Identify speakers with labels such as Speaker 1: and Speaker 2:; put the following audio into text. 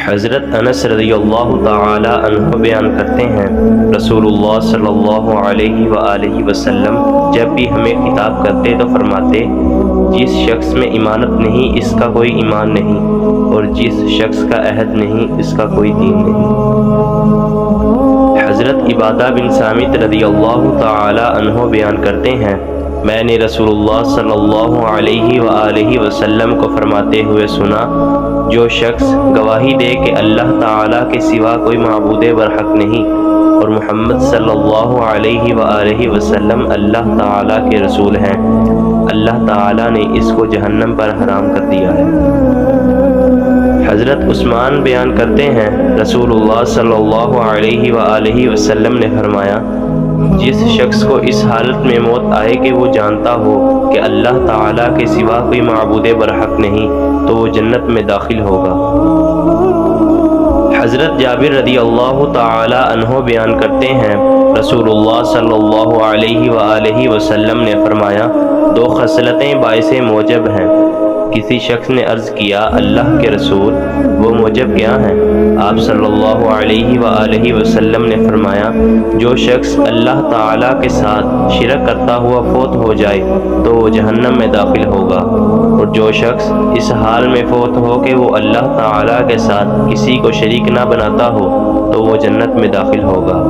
Speaker 1: حضرت انس رضی اللہ تعالی عنہ بیان کرتے ہیں، رسول اللہ صلی اللہ علیہ وآلہ وسلم جب بھی ہمیں خطاب کرتے تو فرماتے، جس شخص میں امانت نہیں اس کا کوئی ایمان نہیں، اور جس شخص کا عہد نہیں اس کا کوئی دین نہیں۔ حضرت عبادہ بن صامت رضی اللہ تعالی عنہ بیان کرتے ہیں، میں نے رسول اللہ صلی اللہ علیہ وآلہ وسلم کو فرماتے ہوئے سنا، جو شخص گواہی دے کہ اللہ تعالیٰ کے سوا کوئی معبود برحق نہیں اور محمد صلی اللہ علیہ وآلہ وسلم اللہ تعالیٰ کے رسول ہیں، اللہ تعالیٰ نے اس کو جہنم پر حرام کر دیا ہے۔ حضرت عثمان بیان کرتے ہیں، رسول اللہ صلی اللہ علیہ وآلہ وسلم نے فرمایا، جس شخص کو اس حالت میں موت آئے کہ وہ جانتا ہو کہ اللہ تعالیٰ کے سوا کوئی معبود برحق نہیں تو وہ جنت میں داخل ہوگا۔ حضرت جابر رضی اللہ تعالی عنہ بیان کرتے ہیں، رسول اللہ صلی اللہ علیہ وآلہ وسلم نے فرمایا، دو خصلتیں باعث موجب ہیں۔ کسی شخص نے عرض کیا، اللہ کے رسول وہ موجب کیا ہیں؟ آپ صلی اللہ علیہ وآلہ وسلم نے فرمایا، جو شخص اللہ تعالیٰ کے ساتھ شرک کرتا ہوا فوت ہو جائے تو وہ جہنم میں داخل ہوگا، اور جو شخص اس حال میں فوت ہو کہ وہ اللہ تعالیٰ کے ساتھ کسی کو شریک نہ بناتا ہو تو وہ جنت میں داخل ہوگا۔